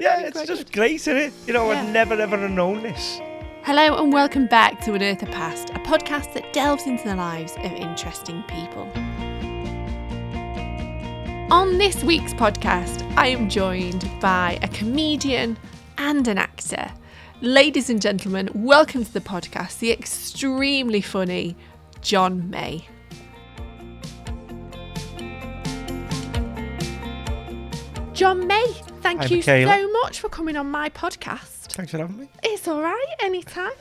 Yeah, it's just great, isn't it? You know, I'd never ever have known this. Hello and welcome back to Unearth the Past, a podcast that delves into the lives of interesting people. On this week's podcast, I am joined by a comedian and an actor. Ladies and gentlemen, welcome to the podcast, the extremely funny John May. John May, thank you so much for coming on my podcast. Thanks for having me. It's all right, anytime.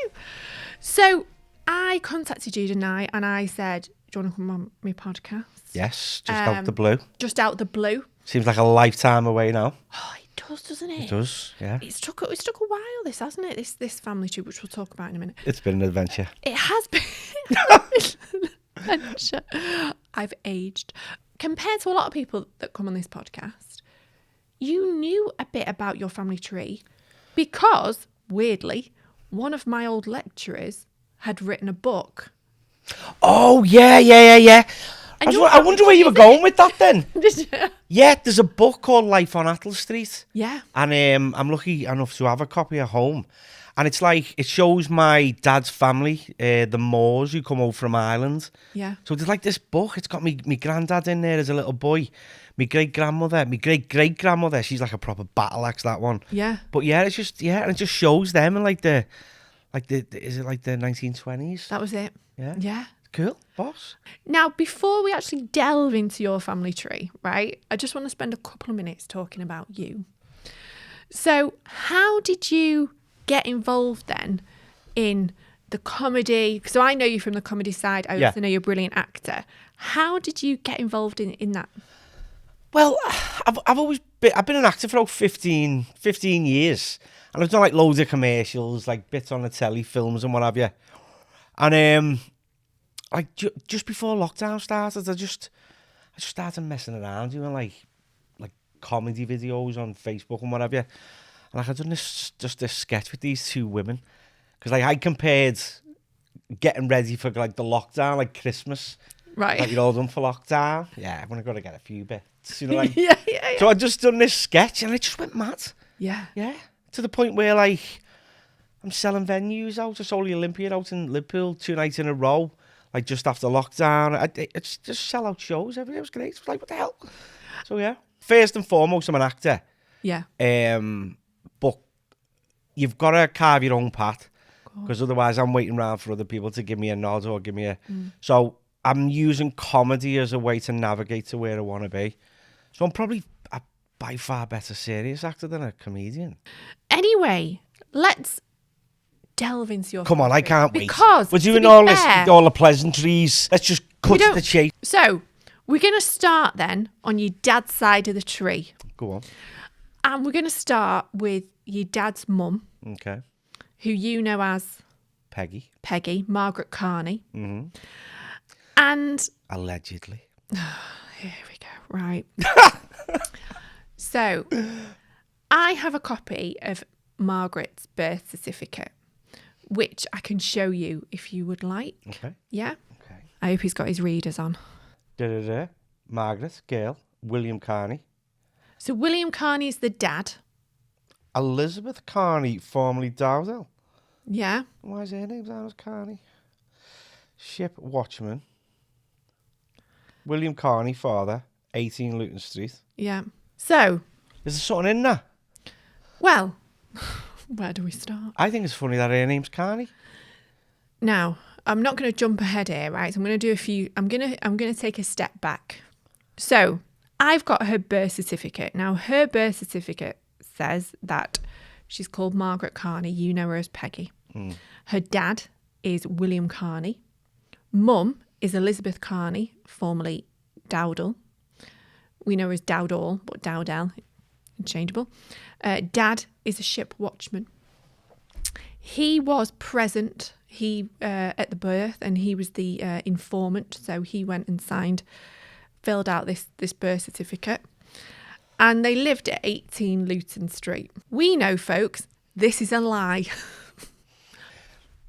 So I contacted you tonight and I said, do you want to come on my podcast? Yes, just out the blue. Just out the blue. Seems like a lifetime away now. Oh, it does, doesn't it? It does, yeah. It's took a while, this, hasn't it? This family tree, which we'll talk about in a minute. It's been an adventure. It has been an adventure. I've aged. Compared to a lot of people that come on this podcast, you knew a bit about your family tree because, weirdly, one of my old lecturers had written a book. Oh, yeah. I wonder where you were going with that then. Yeah, there's a book called Life on Attle Street. Yeah. And I'm lucky enough to have a copy at home. And it's like, it shows my dad's family, the Moors who come over from Ireland. Yeah. So there's like this book, it's got me granddad in there as a little boy. My great-grandmother, my great-great-grandmother, she's like a proper battle axe, that one. Yeah. But yeah, it's just, and it just shows them in is it like the 1920s? That was it. Yeah. Yeah. Cool, boss. Now, before we actually delve into your family tree, right, I just want to spend a couple of minutes talking about you. So, how did you get involved then in the comedy? So I know you from the comedy side. I also know you're a brilliant actor. How did you get involved in that? Well, I've been an actor for about 15 years. And I've done like loads of commercials, like bits on the telly, films and what have you. And just before lockdown started, I just started messing around doing like comedy videos on Facebook and what have you. And I've done this sketch with these two women. Because I compared getting ready for like the lockdown, like Christmas. Right. Like you're all done for lockdown. Yeah, I'm got to get a few bits. You know, like. Yeah. So I just done this sketch and it just went mad. Yeah. Yeah. To the point where like I'm selling venues out. I sold the Olympia out in Liverpool 2 nights in a row. Like just after lockdown. It's just sell out shows every day. It was great. It was like, what the hell? So yeah. First and foremost, I'm an actor. Yeah. But you've got to carve your own path. Because otherwise I'm waiting around for other people to give me a nod or give me a... So I'm using comedy as a way to navigate to where I want to be. So I'm probably a by far better serious actor than a comedian. Anyway, let's delve into your... Come on, I can't wait. Because we're doing all the pleasantries. Let's just cut to the chase. So we're going to start then on your dad's side of the tree. Go on. And we're going to start with your dad's mum. Okay. Who you know as... Peggy, Margaret Carney. Mm-hmm. And... Allegedly. Here we go. Right. So, I have a copy of Margaret's birth certificate, which I can show you if you would like. Okay. Yeah? Okay. I hope he's got his readers on. Margaret, girl, William Carney. So, William Carney is the dad. Elizabeth Carney, formerly Dowdell. Yeah. Why is her name down as Carney? Ship watchman. William Carney, father, 18 Luton Street. Yeah. So. Is there something in there? Well, where do we start? I think it's funny that her name's Carney. Now, I'm not going to jump ahead here, right? I'm going to do a few. I'm going to take a step back. So, I've got her birth certificate. Now, her birth certificate says that she's called Margaret Carney. You know her as Peggy. Her dad is William Carney. Mum is Elizabeth Carney, formerly Dowdell. We know her as Dowdall, but Dowdell, interchangeable. Dad is a ship watchman. He was present at the birth, and he was the informant. So he went and filled out this birth certificate. And they lived at 18 Luton Street. We know, folks, this is a lie.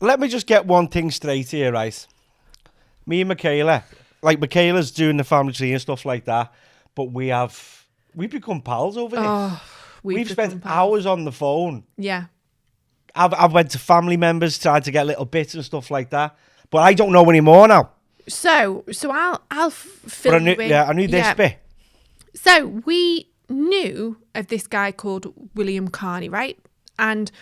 Let me just get one thing straight here, right? Me and Michaela, like Michaela's doing the family tree and stuff like that, but we've become pals over this. We've become spent pals. hours on the phone. Yeah. I've went to family members, tried to get little bits and stuff like that. But I don't know anymore now. So I'll fill But I knew, you in. I knew this bit. So we knew of this guy called William Carney, right? And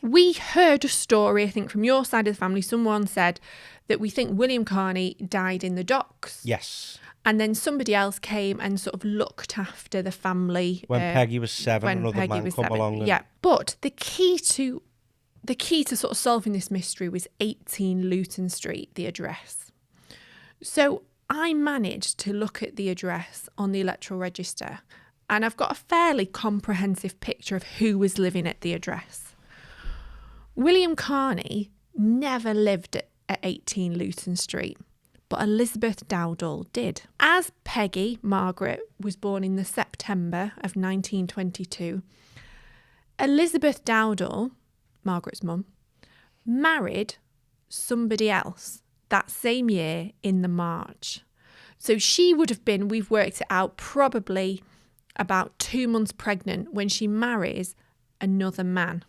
we heard a story, I think, from your side of the family. Someone said that we think William Carney died in the docks. Yes. And then somebody else came and sort of looked after the family. When Peggy was 7, another man come along. And... Yeah. But the key to sort of solving this mystery was 18 Luton Street, the address. So I managed to look at the address on the electoral register, and I've got a fairly comprehensive picture of who was living at the address. William Carney never lived at 18 Luton Street, but Elizabeth Dowdall did. As Peggy Margaret was born in the September of 1922, Elizabeth Dowdall, Margaret's mum, married somebody else that same year in the March. So she would have been, we've worked it out, probably about 2 months pregnant when she marries another man.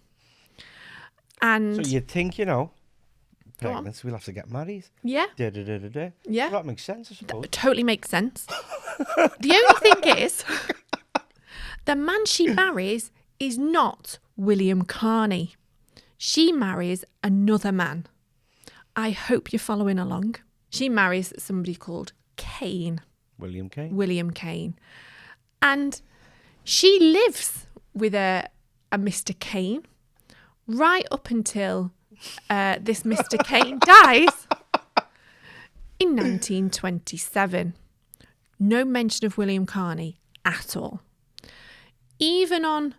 And so you'd think, pregnancy, we'll have to get married. Yeah. Yeah. That makes sense, I suppose. That totally makes sense. The only thing is, the man she marries is not William Carney. She marries another man. I hope you're following along. She marries somebody called Kane. William Kane. William Kane. And she lives with a Mr. Kane right up until this Mr. Kane dies in 1927. No mention of William Carney at all. Even on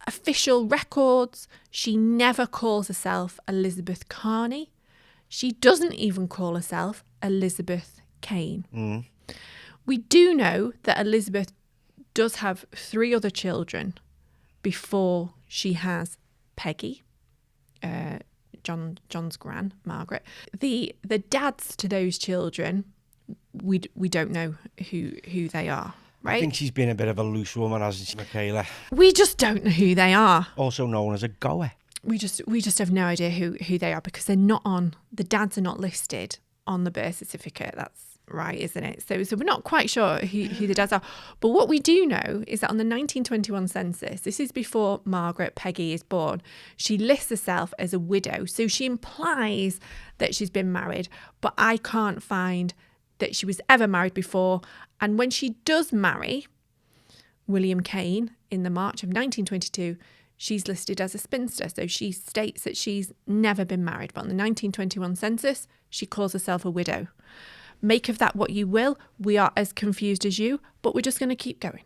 official records, she never calls herself Elizabeth Carney. She doesn't even call herself Elizabeth Kane. We do know that Elizabeth does have 3 other children before she has Peggy, John's gran, Margaret. The dads to those children, we don't know who they are, right? I think she's been a bit of a loose woman, hasn't she, Michaela? We just don't know who they are. Also known as a goer. We just have no idea who they are because they're not on, the dads are not listed on the birth certificate. That's right, isn't it? So we're not quite sure who the dads are. But what we do know is that on the 1921 census, this is before Margaret Peggy is born, she lists herself as a widow. So she implies that she's been married, but I can't find that she was ever married before. And when she does marry William Kane in the March of 1922, she's listed as a spinster. So she states that she's never been married. But on the 1921 census, she calls herself a widow. Make of that what you will. We are as confused as you, but we're just going to keep going.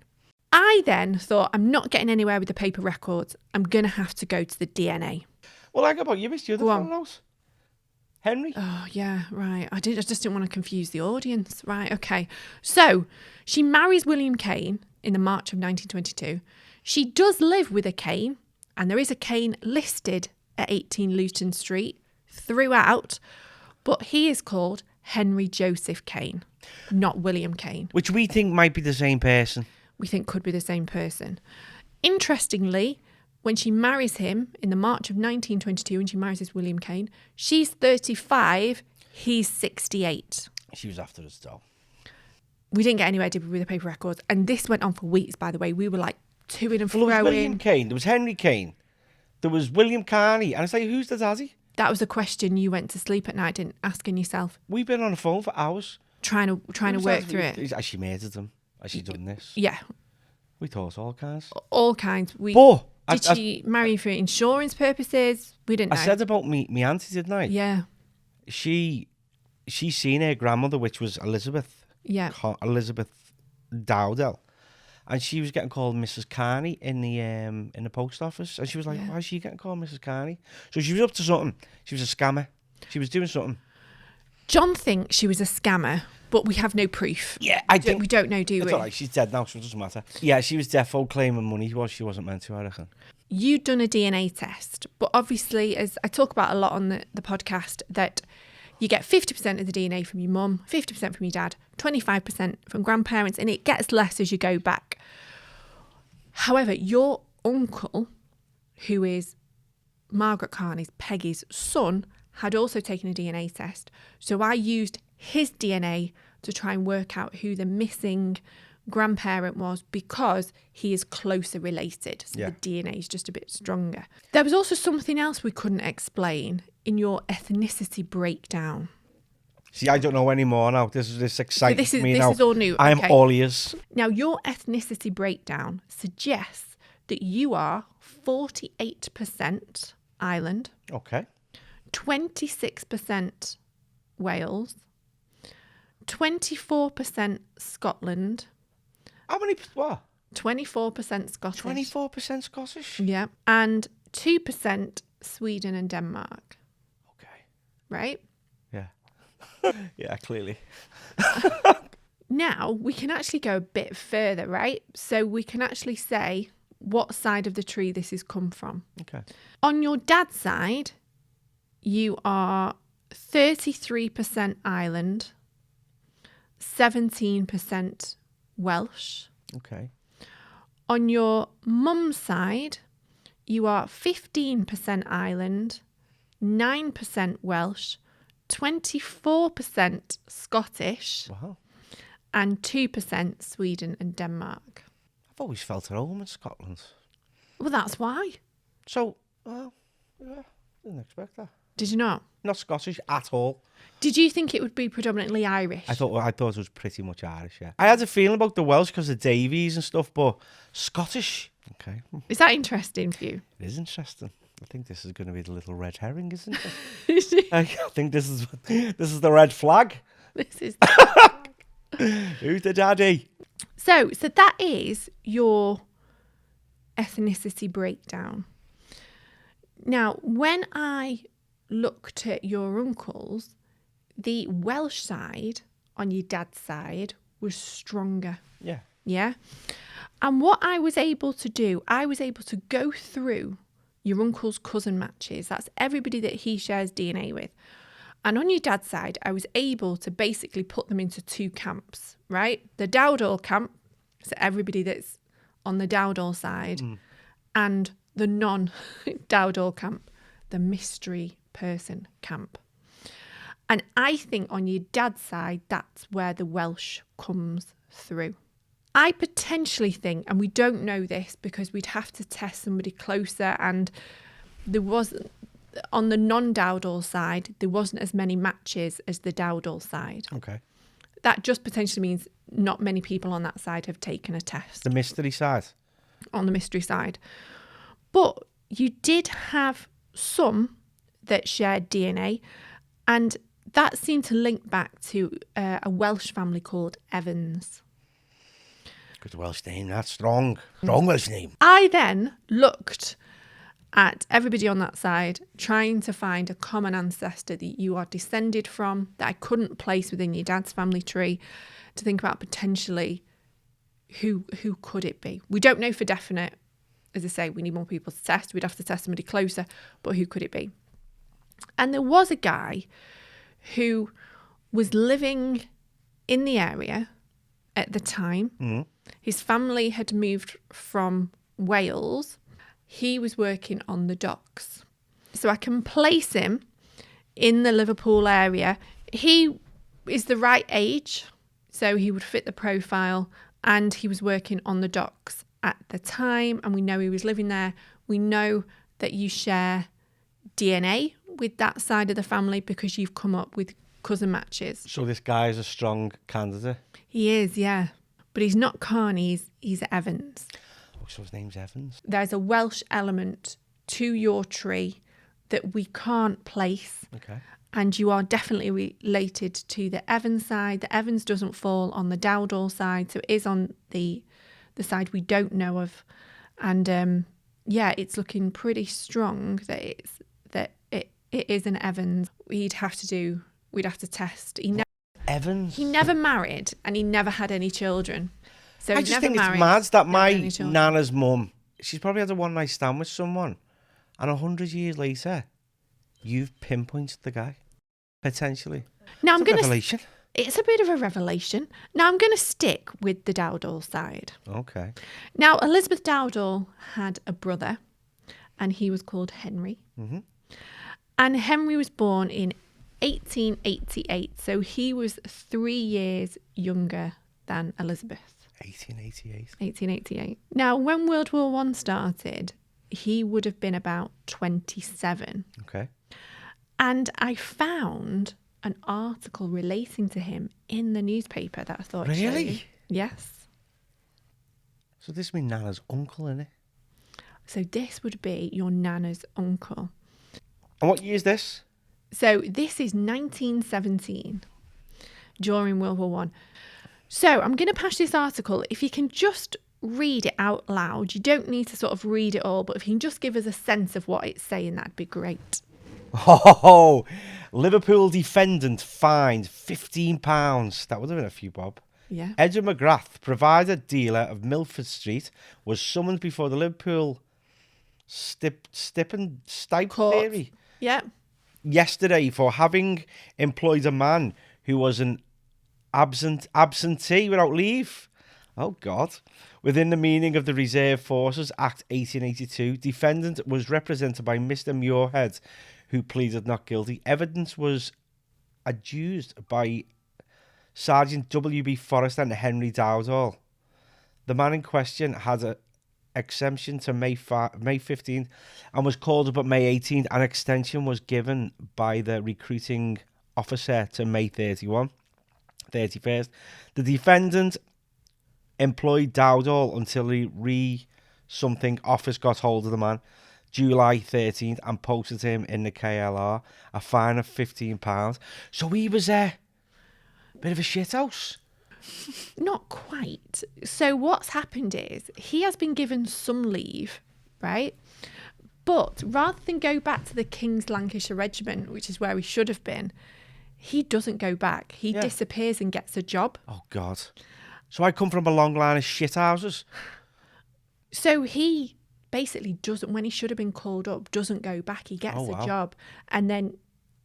I then thought, I'm not getting anywhere with the paper records. I'm going to have to go to the DNA. Well, how about you missed the other fellows? Henry? Oh, yeah, right. I just didn't want to confuse the audience. Right, okay. So she marries William Kane in the March of 1922. She does live with a Kane, and there is a Kane listed at 18 Luton Street throughout, but he is called Henry Joseph Kane, not William Kane. Which we think might be the same person. We think could be the same person. Interestingly, when she marries him in the March of 1922, when she marries this William Kane, she's 35, he's 68. She was after us, though. We didn't get anywhere, did we, with the paper records? And this went on for weeks, by the way. We were like to-ing and There was fro-ing. William Kane, there was Henry Kane, there was William Carney, and it's like, who's the daddy? That was a question you went to sleep at night, didn't asking yourself. We've been on the phone for hours. Trying to work through it. Has she murdered them? Has she done this? Yeah. We thought all kinds. All kinds. Did she marry for insurance purposes? We didn't know. I said about me auntie, didn't I? Yeah. She seen her grandmother, which was Elizabeth. Yeah. Elizabeth Dowdall. And she was getting called Mrs. Carney in the post office. And she was like, why is she getting called Mrs. Carney? So she was up to something. She was a scammer. She was doing something. John thinks she was a scammer, but we have no proof. Yeah, we don't know, do we? It's all right. She's dead now, so it doesn't matter. Yeah, she was defo claiming money. She wasn't meant to, I reckon. You'd done a DNA test, but obviously, as I talk about a lot on the podcast, that you get 50% of the DNA from your mum, 50% from your dad, 25% from grandparents, and it gets less as you go back. However, your uncle, who is Margaret Carney's, Peggy's son, had also taken a DNA test. So I used his DNA to try and work out who the missing grandparent was, because he is closer related. So the DNA is just a bit stronger. There was also something else we couldn't explain in your ethnicity breakdown. See, I don't know anymore now. This excites me now. This is all new. I'm okay. all ears. Now, your ethnicity breakdown suggests that you are 48% island, Okay. 26% Wales, 24% Scotland. How many? What? 24% Scottish. 24% Scottish? Yeah. And 2% Sweden and Denmark. Okay. Right? Yeah. Yeah, clearly. Now, we can actually go a bit further, right? So we can actually say what side of the tree this has come from. Okay. On your dad's side, you are 33% island, 17% Welsh. Okay. On your mum's side, you are 15% island, 9% Welsh, 24% Scottish, Wow. and 2% Sweden and Denmark. I've always felt at home in Scotland. Well, that's why. So, well, yeah, didn't expect that. Did you not? Not Scottish at all. Did you think it would be predominantly Irish? I thought it was pretty much Irish, yeah. I had a feeling about the Welsh because of Davies and stuff, but Scottish, okay. Is that interesting for you? It is interesting. I think this is going to be the little red herring, isn't it? I think this is the red flag. This is. Who's the daddy? So that is your ethnicity breakdown. Now, when I looked at your uncles, the Welsh side on your dad's side was stronger. Yeah. Yeah. And what I was able to do, I was able to go through your uncle's cousin matches. That's everybody that he shares DNA with. And on your dad's side, I was able to basically put them into two camps, right? The Dowdall camp, so everybody that's on the Dowdall side, and the non-Dowdall camp, the mystery person camp. And I think on your dad's side, that's where the Welsh comes through. I potentially think, and we don't know this because we'd have to test somebody closer, and there wasn't, on the non-Dowdall side, there wasn't as many matches as the Dowdall side. Okay. That just potentially means not many people on that side have taken a test. The mystery side. On the mystery side. But you did have some that shared DNA, and that seemed to link back to a Welsh family called Evans. Good Welsh name, that's strong. Strong Welsh name. I then looked at everybody on that side, trying to find a common ancestor that you are descended from, that I couldn't place within your dad's family tree, to think about potentially who could it be. We don't know for definite. As I say, we need more people to test. We'd have to test somebody closer, but who could it be? And there was a guy who was living in the area at the time. Mm. His family had moved from Wales. He was working on the docks. So I can place him in the Liverpool area. He is the right age, so he would fit the profile, and he was working on the docks at the time, and we know he was living there. We know that you share DNA with that side of the family because you've come up with cousin matches. So this guy is a strong candidate. He is, yeah. But he's not Carney, he's Evans. Oh, so his name's Evans. There's a Welsh element to your tree that we can't place. Okay. And you are definitely related to the Evans side. The Evans doesn't fall on the Dowdall side, so it is on the side we don't know of. And yeah, it's looking pretty strong that it is an Evans. We'd have to test. Evans? He never married, and he never had any children. So I he just never think married, it's mad that never my had any children. nana's mum, she's probably had a one night stand with someone, and 100 years later, you've pinpointed the guy, potentially. Now It's a revelation. it's a bit of a revelation. Now, I'm going to stick with the Dowdall side. Okay. Now, Elizabeth Dowdall had a brother, and he was called Henry. Mm-hmm. And Henry was born in 1888, so he was 3 years younger than Elizabeth. 1888. 1888. Now, when World War One started, he would have been about 27. Okay. And I found an article relating to him in the newspaper that I thought I'd show you. Really? Yes. So this is my Nana's uncle, isn't it? So this would be your Nana's uncle. And what year is this? So this is 1917, during World War One. So I'm going to pass this article. If you can just read it out loud, you don't need to sort of read it all, but if you can just give us a sense of what it's saying, that'd be great. Oh, Liverpool defendant fined £15. That would have been a few bob. Yeah. Edward McGrath, provider dealer of Milford Street, was summoned before the Liverpool Stipe Court. theory Yeah. yesterday for having employed a man who was an absentee without leave. Oh, God. Within the meaning of the Reserve Forces Act 1882, defendant was represented by Mr. Muirhead, who pleaded not guilty. Evidence was adduced by Sergeant W.B. Forrester and Henry Dowdall. The man in question had an exemption to May 15th and was called up at May 18th. An extension was given by the recruiting officer to May 31st. The defendant employed Dowdall until the something office got hold of the man July 13th and posted him in the KLR a fine of £15. So he was a bit of a shithouse. Not quite. So what's happened is he has been given some leave, right? But rather than go back to the King's Lancashire Regiment, which is where he should have been, he doesn't go back. He disappears and gets a job. Oh, God. So I come from a long line of shithouses. So he basically doesn't, when he should have been called up, doesn't go back. He gets a job. And then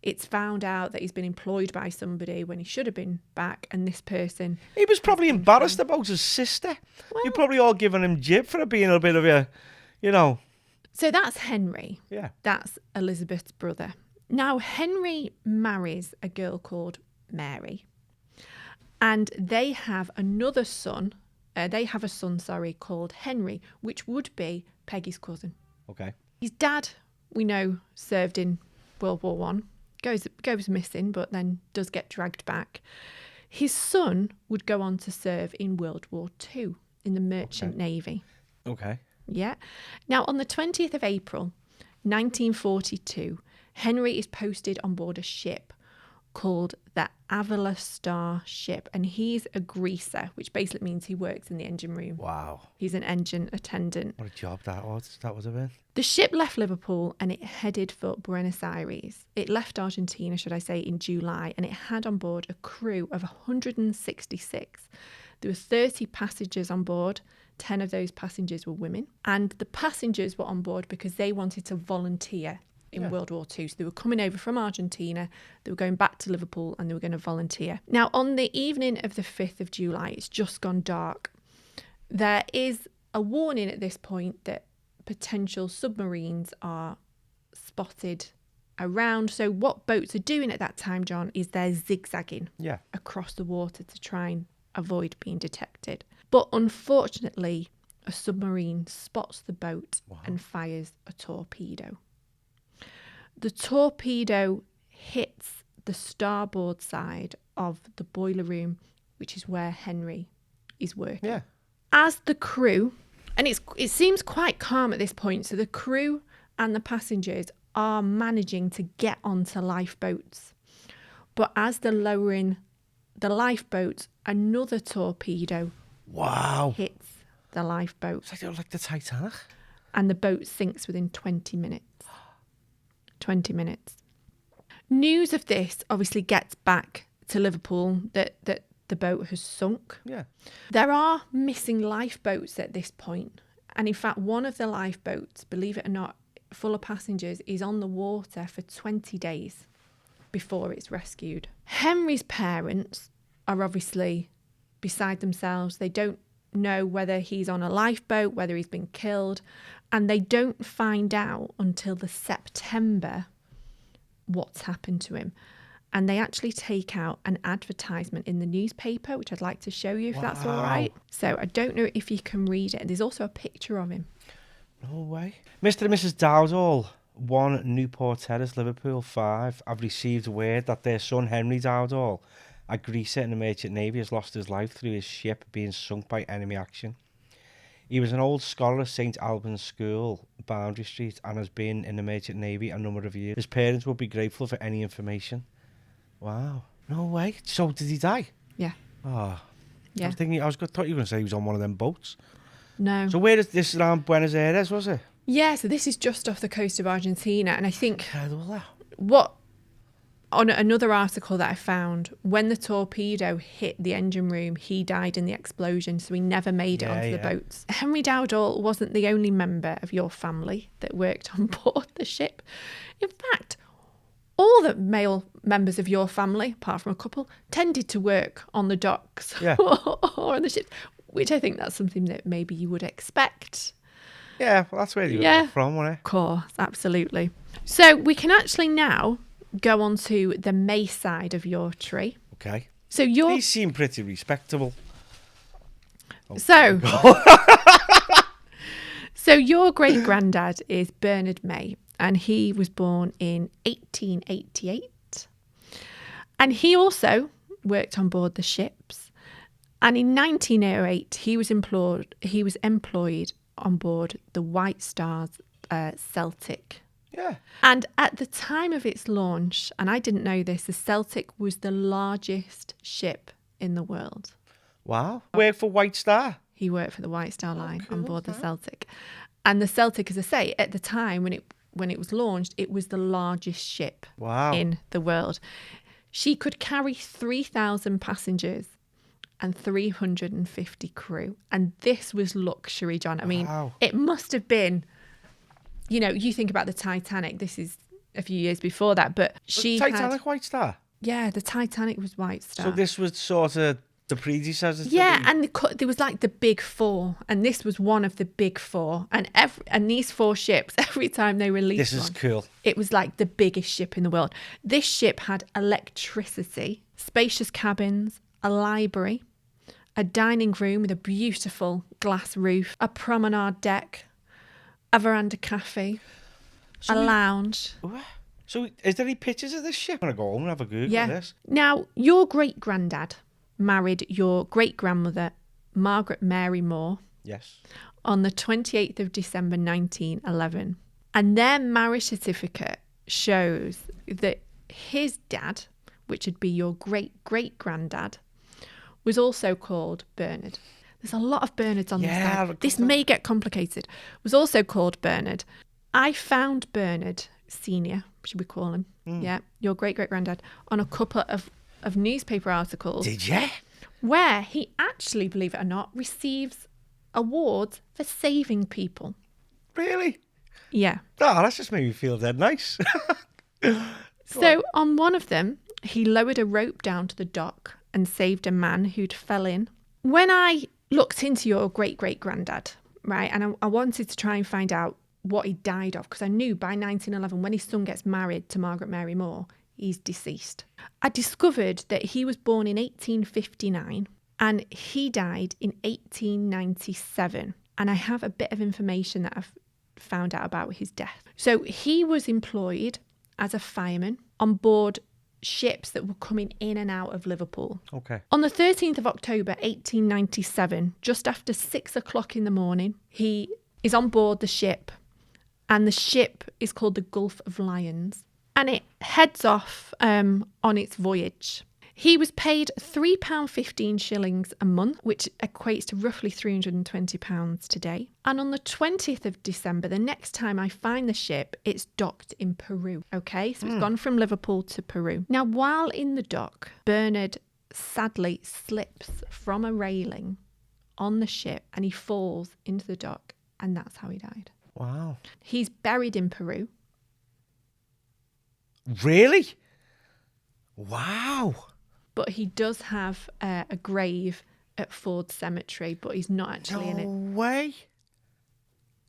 it's found out that he's been employed by somebody when he should have been back. And this person... He was probably embarrassed about his sister. Well, You're probably all giving him jib for being a bit of a, you know... So that's Henry. Yeah. That's Elizabeth's brother. Now, Henry marries a girl called Mary. And they have another son. They have a son, called Henry, which would be Peggy's cousin. Okay. His dad, we know, served in World War One. Goes missing, but then does get dragged back. His son would go on to serve in World War Two in the Merchant Navy. Okay. Yeah. Now, on the 20th of April, 1942, Henry is posted on board a ship called the Avila Star ship, and he's a greaser, which basically means he works in the engine room. Wow. He's an engine attendant. What a job that would have been. The ship left Liverpool and it headed for Buenos Aires. It left Argentina, should I say, in July, and it had on board a crew of 166. There were 30 passengers on board. 10 of those passengers were women, and the passengers were on board because they wanted to volunteer in World War II. So they were coming over from Argentina, they were going back to Liverpool, and they were going to volunteer. Now, on the evening of the 5th of July, it's just gone dark. There is a warning at this point that potential submarines are spotted around. So what boats are doing at that time, John, is they're zigzagging across the water to try and avoid being detected. But unfortunately, a submarine spots the boat and fires a torpedo. The torpedo hits the starboard side of the boiler room, which is where Henry is working. Yeah. As the crew, and it seems quite calm at this point, so the crew and the passengers are managing to get onto lifeboats. But as they're lowering the lifeboats, another torpedo hits the lifeboat. It's like the Titanic. And the boat sinks within 20 minutes. 20 minutes. News of this obviously gets back to Liverpool that the boat has sunk. Yeah. There are missing lifeboats at this point. And in fact, one of the lifeboats, believe it or not, full of passengers, is on the water for 20 days before it's rescued. Henry's parents are obviously beside themselves. They don't know whether he's on a lifeboat, whether he's been killed, and they don't find out until the September what's happened to him. And they actually take out an advertisement in the newspaper, which I'd like to show you if that's all right. So I don't know if you can read it. There's also a picture of him. No way. Mr. and Mrs. Dowdall, 1 Newport Terrace, Liverpool 5, have received word that their son Henry Dowdall, a greaser in the Merchant Navy, has lost his life through his ship being sunk by enemy action. He was an old scholar at St Albans School, Boundary Street, and has been in the Merchant Navy a number of years. His parents would be grateful for any information. Wow. No way. So did he die? Yeah. Oh. Yeah. Thought you were going to say he was on one of them boats. No. So where is this, around Buenos Aires, was it? Yeah, so this is just off the coast of Argentina. And I think Incredible. on another article that I found, when the torpedo hit the engine room, he died in the explosion, so he never made it onto the boats. Henry Dowdall wasn't the only member of your family that worked on board the ship. In fact, all the male members of your family, apart from a couple, tended to work on the docks or on the ships, which I think that's something that maybe you would expect. Yeah, well, that's where you were from, wasn't it? Of course, absolutely. So we can actually now go on to the May side of your tree. Okay. So These seem pretty respectable. So your great-granddad is Bernard May, and he was born in 1888. And he also worked on board the ships. And in 1908, he was employed on board the White Star's Celtic. Yeah. And at the time of its launch, and I didn't know this, the Celtic was the largest ship in the world. Wow. Worked for White Star? He worked for the White Star Line on board the Celtic. And the Celtic, as I say, at the time when it was launched, it was the largest ship in the world. She could carry 3,000 passengers and 350 crew. And this was luxury, John. I mean, it must have been, you know, you think about the Titanic. This is a few years before that, but Titanic White Star? Yeah, the Titanic was White Star. So this was sort of the predecessor to and there was like the big four, and this was one of the big four. And these 4 ships, every time they released this is cool. It was like the biggest ship in the world. This ship had electricity, spacious cabins, a library, a dining room with a beautiful glass roof, a promenade deck, a veranda cafe, a lounge. So is there any pictures of this ship? I'm going to go home and have a Google of this. Now, your great-granddad married your great-grandmother, Margaret Mary Moore. Yes. On the 28th of December 1911. And their marriage certificate shows that his dad, which would be your great-great-granddad, was also called Bernard. There's a lot of Bernards on this side. This may get complicated. Was also called Bernard. I found Bernard Senior, should we call him? Yeah, your great-great-granddad, on a couple of newspaper articles. Did you? Where he actually, believe it or not, receives awards for saving people. Really? Yeah. Oh, that's just made me feel dead nice. So on one of them, he lowered a rope down to the dock and saved a man who'd fell in. When I looked into your great-great-granddad, right, and I wanted to try and find out what he died of, because I knew by 1911, when his son gets married to Margaret Mary Moore, he's deceased. I discovered that he was born in 1859 and he died in 1897. And I have a bit of information that I've found out about his death. So he was employed as a fireman on board ships that were coming in and out of Liverpool. Okay. On the 13th of October, 1897, just after 6 o'clock in the morning, he is on board the ship, and the ship is called the Gulf of Lions, and it heads off on its voyage. He was paid £3.15 a month, which equates to roughly £320 today. And on the 20th of December, the next time I find the ship, it's docked in Peru. Okay, so it's gone from Liverpool to Peru. Now, while in the dock, Bernard sadly slips from a railing on the ship and he falls into the dock, and that's how he died. Wow. He's buried in Peru. Really? Wow. but he does have a grave at Ford Cemetery, but he's not actually in it. No way.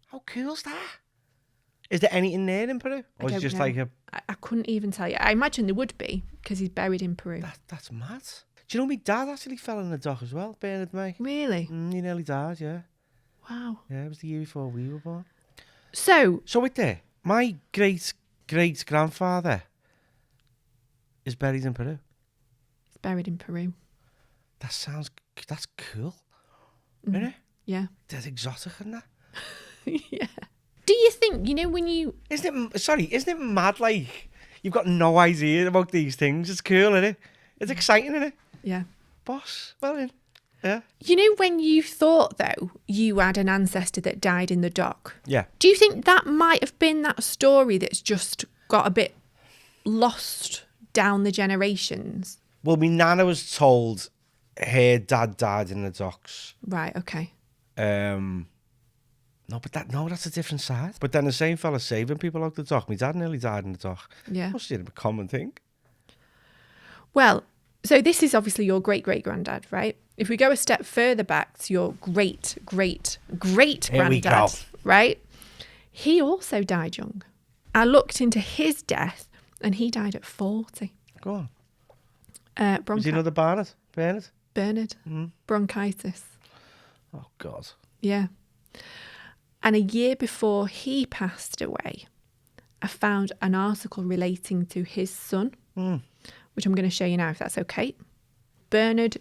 How cool's that? Is there anything there in Peru? Or is it don't just know. like a... I couldn't even tell you. I imagine there would be, because he's buried in Peru. That's mad. Do you know my dad actually fell in the dock as well, Bernard May? Really? He nearly died, yeah. Wow. Yeah, it was the year before we were born. So wait there. My great-great-grandfather is buried in Peru. he's buried in Peru. That's cool. Isn't it? Yeah. That's exotic, isn't that? Yeah. Do you think, when you... Isn't it mad, like, you've got no idea about these things? It's cool, isn't it? It's exciting, isn't it? Yeah. Boss, well in. Yeah. When you thought, though, you had an ancestor that died in the dock, Yeah. do you think that might have been that story that's just got a bit lost down the generations? Well, my nana was told her dad died in the docks. Right, okay. That's a different side. But then the same fella saving people out the dock. My dad nearly died in the dock. Yeah. Must have been a common thing. Well, so this is obviously your great-great-granddad, right? If we go a step further back to your great-great-great-granddad, right? He also died young. I looked into his death and he died at 40. Go on. Was he another Bernard? Bernard. Mm-hmm. Bronchitis. Oh, God. Yeah. And a year before he passed away, I found an article relating to his son, which I'm going to show you now, if that's okay. Bernard,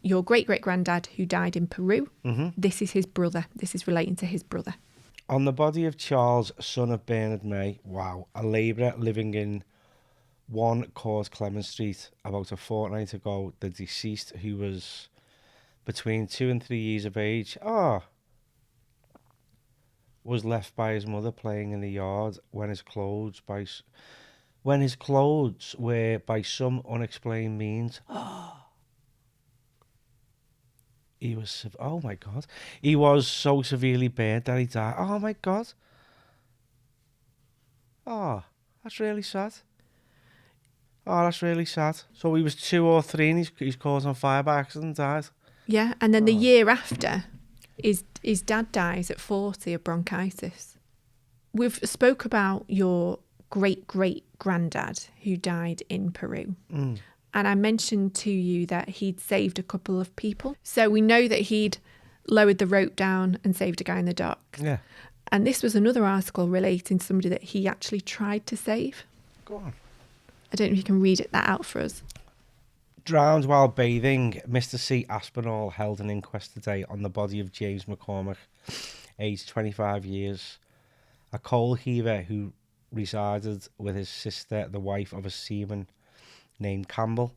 your great-great-granddad, who died in Peru, this is his brother. This is relating to his brother. On the body of Charles, son of Bernard May, a labourer living in 1 Court Clement Street, about a fortnight ago, the deceased, who was between 2 and 3 years of age, was left by his mother playing in the yard when his clothes were by some unexplained means he was so severely burnt that he died. Oh my God. Oh, that's really sad. So he was 2 or 3 and he's caught on fire by accident and died. Yeah, and then the year after, his dad dies at 40 of bronchitis. We've spoke about your great-great-granddad who died in Peru. And I mentioned to you that he'd saved a couple of people. So we know that he'd lowered the rope down and saved a guy in the dock. Yeah. And this was another article relating to somebody that he actually tried to save. Go on. I don't know if you can read that out for us. Drowned while bathing, Mr. C. Aspinall held an inquest today on the body of James McCormick, aged 25 years, a coal heaver who resided with his sister, the wife of a seaman named Campbell,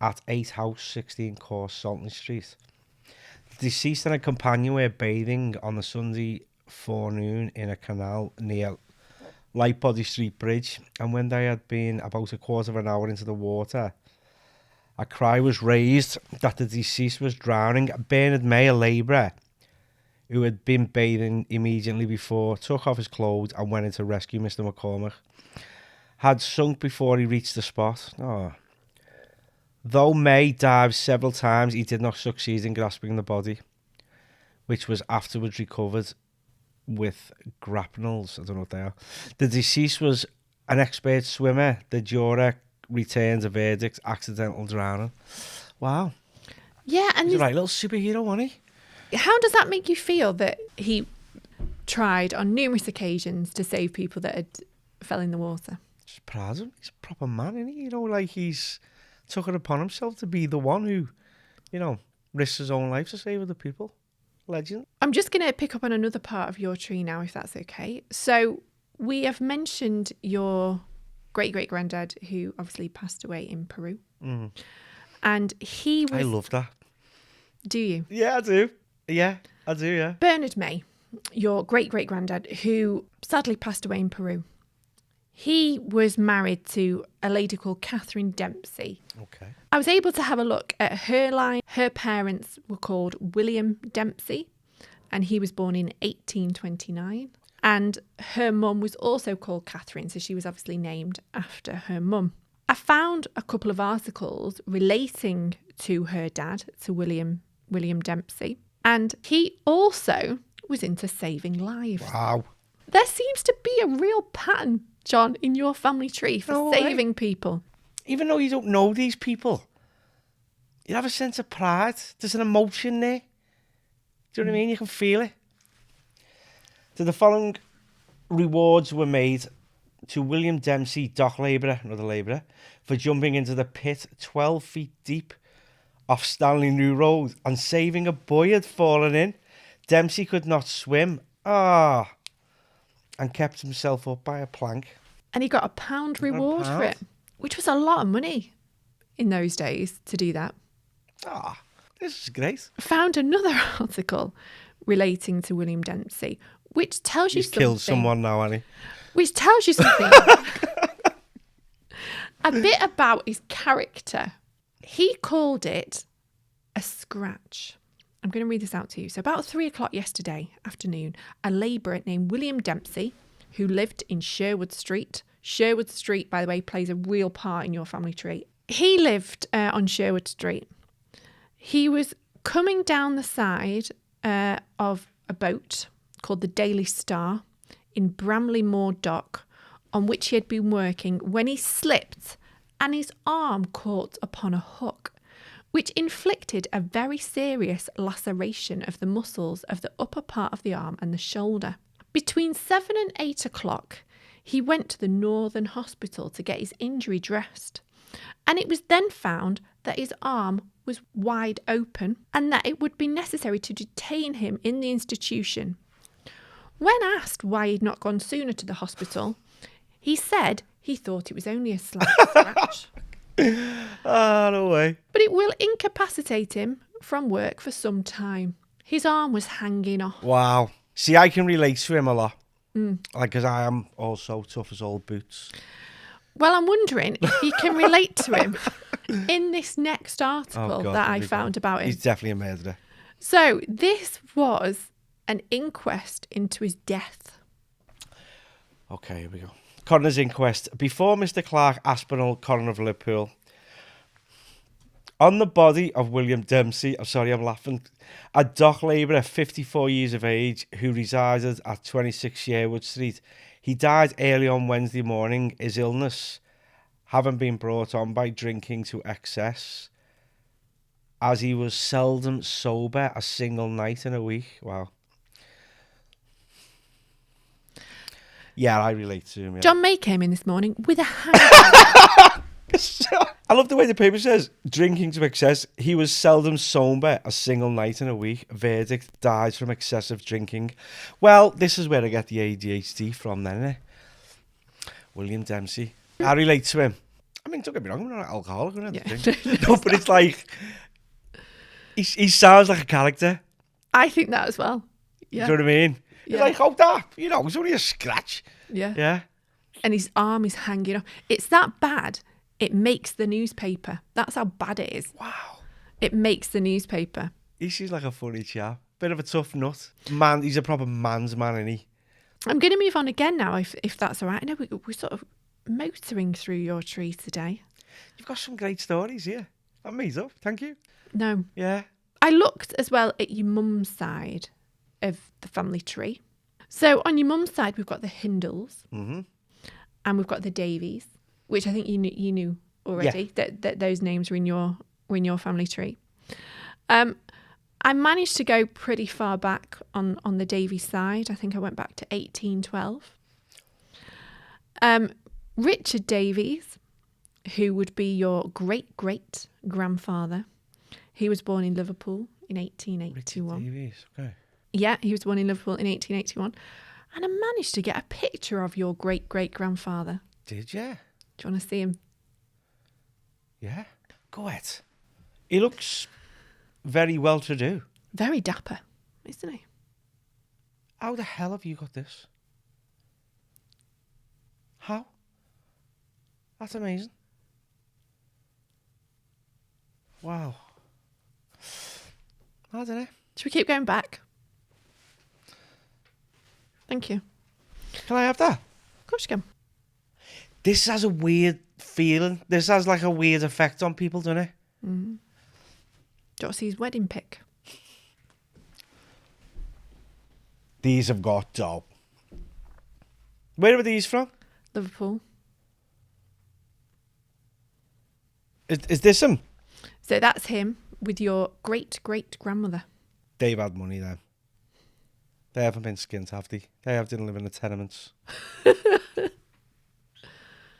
at 8 House 16 Course, Salton Street. The deceased and a companion were bathing on the Sunday forenoon in a canal near Lightbody Street Bridge, and when they had been about a quarter of an hour into the water, a cry was raised that the deceased was drowning. Bernard May, a labourer who had been bathing immediately before, took off his clothes and went in to rescue Mr. McCormick, had sunk before he reached the spot. Though May dived several times, he did not succeed in grasping the body, which was afterwards recovered with grapnels. I don't know what they are. The deceased was an expert swimmer. The juror returns a verdict: accidental drowning. Wow. Yeah, and he's a right little superhero, wasn't he? How does that make you feel that he tried on numerous occasions to save people that had fell in the water? Just proud of him. He's a proper man, isn't he? Like he's took it upon himself to be the one who, risks his own life to save other people. Legend. I'm just going to pick up on another part of your tree now, if that's okay. So we have mentioned your great-great-granddad, who obviously passed away in Peru. And he was... I love that. Do you? Yeah, I do. Yeah, I do, yeah. Bernard May, your great-great-granddad, who sadly passed away in Peru. He was married to a lady called Catherine Dempsey. Okay. I was able to have a look at her line. Her parents were called William Dempsey, and he was born in 1829. And her mum was also called Catherine, so she was obviously named after her mum. I found a couple of articles relating to her dad, to William Dempsey, and he also was into saving lives. Wow. There seems to be a real pattern, John, in your family tree for No saving way. people. Even though you don't know these people, you have a sense of pride. There's an emotion there. Do you know what I mean? You can feel it. So the following rewards were made to William Dempsey, dock labourer, another labourer, for jumping into the pit 12 feet deep off Stanley New Road and saving a boy had fallen in. Dempsey could not swim. And kept himself up by a plank. And he got a £1 reward for £1. it, which was a lot of money in those days to do that. This is great. Found another article relating to William Dempsey, which tells you He's something. killed someone now, hasn't he? Which tells you something a bit about his character. He called it a scratch. I'm going to read this out to you. So about 3:00 yesterday afternoon, a labourer named William Dempsey, who lived in Sherwood Street. Sherwood Street, by the way, plays a real part in your family tree. He lived on Sherwood Street. He was coming down the side of a boat called the Daily Star in Bramley Moor Dock, on which he had been working, when he slipped and his arm caught upon a hook, which inflicted a very serious laceration of the muscles of the upper part of the arm and the shoulder. Between 7 and 8 o'clock, he went to the Northern Hospital to get his injury dressed, and it was then found that his arm was wide open and that it would be necessary to detain him in the institution. When asked why he'd not gone sooner to the hospital, he said he thought it was only a slight scratch. No way. But it will incapacitate him from work for some time. His arm was hanging off. Wow. See, I can relate to him a lot. Like, because I am also tough as old boots. Well, I'm wondering if you can relate to him in this next article that I found about him. He's definitely a murderer. So this was an inquest into his death. Okay, here we go. Coroner's inquest. Before Mr. Clark Aspinall, coroner of Liverpool, on the body of William Dempsey, I'm sorry, I'm laughing, a dock labourer, 54 years of age, who resided at 26 Sherwood Street. He died early on Wednesday morning. His illness having been brought on by drinking to excess, as he was seldom sober a single night in a week. Wow. Yeah, I relate to him. Yeah. John May came in this morning with a hangover. I love the way the paper says, drinking to excess. He was seldom sober a single night in a week. Verdict, died from excessive drinking. Well, this is where I get the ADHD from then, isn't it? William Dempsey. I relate to him. I mean, don't get me wrong, I'm not an alcoholic. I'm not no, but it's like, he sounds like a character. I think that as well. Yeah. Do you know what I mean? You're like, oh, that, you know, it's only a scratch. Yeah. Yeah. And his arm is hanging off. It's that bad. It makes the newspaper. That's how bad it is. Wow. It makes the newspaper. He seems like a funny chap. Bit of a tough nut. Man, he's a proper man's man, isn't he? I'm going to move on again now, if that's all right. I know we're sort of motoring through your tree today. You've got some great stories here. That made up. Thank you. No. Yeah. I looked as well at your mum's side of the family tree. So on your mum's side, we've got the Hindles. Mm-hmm. And we've got the Davies, which I think you knew already, that those names were in your family tree. I managed to go pretty far back on the Davies side. I think I went back to 1812. Richard Davies, who would be your great-great-grandfather, he was born in Liverpool in 1881. Richard Davies, okay. Yeah, he was born in Liverpool in 1881. And I managed to get a picture of your great-great-grandfather. Did you? Do you want to see him? Yeah. Go ahead. He looks very well-to-do. Very dapper, isn't he? How the hell have you got this? How? That's amazing. Wow. I don't know. Should we keep going back? Thank you. Can I have that? Of course you can. This has a weird feeling. This has like a weird effect on people, doesn't it? Do you want to see his wedding pic? These have got dough. Where are these from? Liverpool. Is this him? So that's him with your great-great-grandmother. They've had money then. They haven't been skint, have they? Didn't live in the tenements.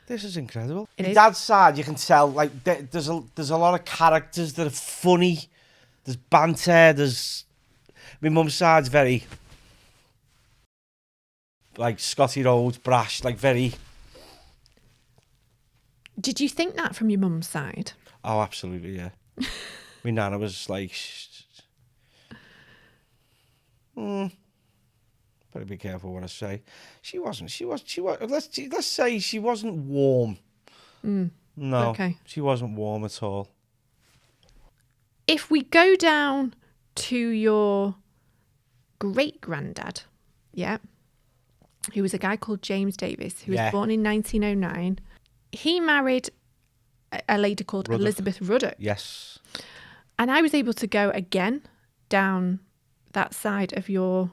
This is incredible. It My is. dad's side, you can tell, like, there's a lot of characters that are funny. There's banter. My mum's side's very, like, Scotty Rhodes, brash, like, very... Did you think that from your mum's side? Oh, absolutely, yeah. My nana was like... Better be careful what I say. She was. Let's say she wasn't warm. No, Okay. she wasn't warm at all. If we go down to your great-granddad, yeah, who was a guy called James Davis, who was Yeah. born in 1909, he married a lady called Ruddock. Elizabeth Ruddock. Yes. And I was able to go again down that side of your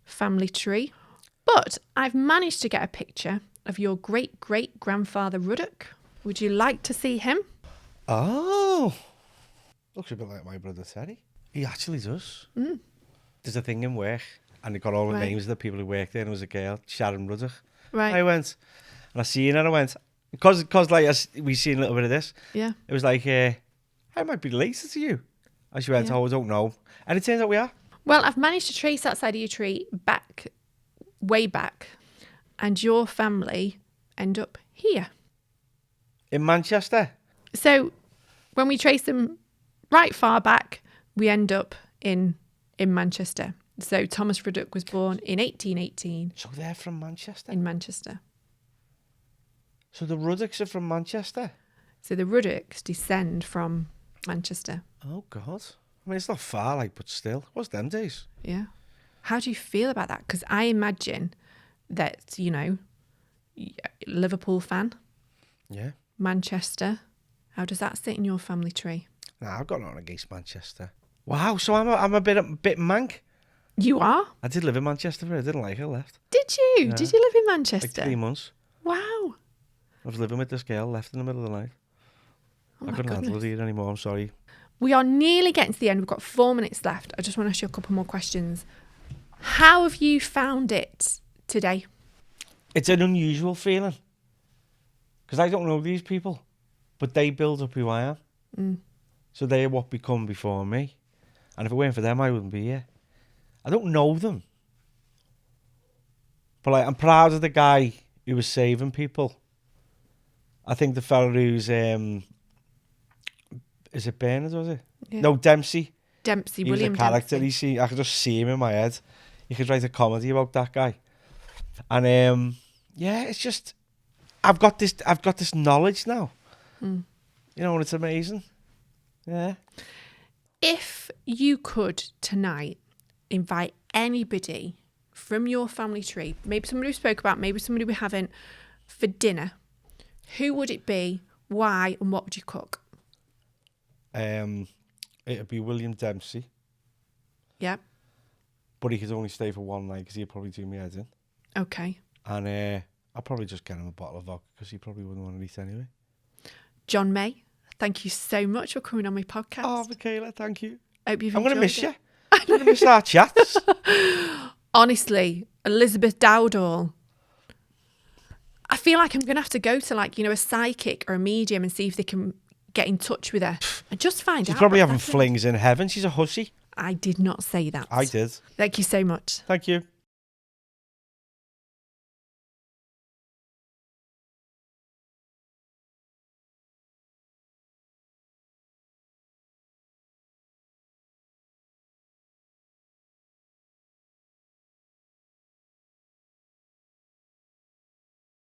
family tree. But I've managed to get a picture of your great-great-grandfather Ruddock. Would you like to see him? Oh. Looks a bit like my brother Terry. He actually does. There's a thing in work, and they got all the Right. names of the people who worked there, and there was a girl, Sharon Ruddock. Right. I went, and I seen her, and I went, because like we seen a little bit of this, Yeah. it was like, I might be related to you. And she went, Yeah. oh, I don't know. And it turns out we are. Well, I've managed to trace that side of your tree back, way back, and your family end up here. In Manchester. So when we trace them right far back, we end up in Manchester. So Thomas Ruddock was born in 1818 So they're from Manchester. in Manchester. So the Ruddocks are from Manchester. So the Ruddocks descend from Manchester. Oh, God. I mean, it's not far, like, but still. What's them days? Yeah. How do you feel about that? Because I imagine that, Liverpool fan, Yeah. Manchester. How does that sit in your family tree? Nah, I've got nothing against Manchester. Wow, so I'm a bit mank. You are? I did live in Manchester, but I didn't like it. I left. Did you? Yeah. Did you live in Like Manchester? 3 months. Wow. I was living with this girl, left in the middle of the night. Oh I my couldn't handle goodness. it here anymore, I'm sorry. We are nearly getting to the end. We've got 4 minutes left. I just want to ask you a couple more questions. How have you found it today? It's an unusual feeling. Because I don't know these people. But they build up who I am. So they are what become before me. And if it weren't for them, I wouldn't be here. I don't know them. But like, I'm proud of the guy who was saving people. I think the fella who's... is it Bernard, was it? Yeah. No, Dempsey. Dempsey, He was a William character. Dempsey. I could just see him in my head. You could write a comedy about that guy. And yeah, it's just I've got this knowledge now. You know, and it's amazing. Yeah. If you could tonight invite anybody from your family tree, maybe somebody we spoke about, maybe somebody we haven't, for dinner, who would it be, why, and what would you cook? It'd be William Dempsey, Yeah. but he could only stay for one night because he'd probably do me head in. Okay. And I'll probably just get him a bottle of vodka because he probably wouldn't want to eat anyway. John May, thank you so much for coming on my podcast. Oh, Michaela, thank you. I hope you've I'm going to enjoyed miss it. you. I'm going to miss our chats. Honestly, Elizabeth Dowdall. I feel like I'm going to have to go to a psychic or a medium and see if they can get in touch with her and just find She's out. probably what's having happened. flings in heaven. She's a hussy. I did not say that. I did. Thank you so much. Thank you.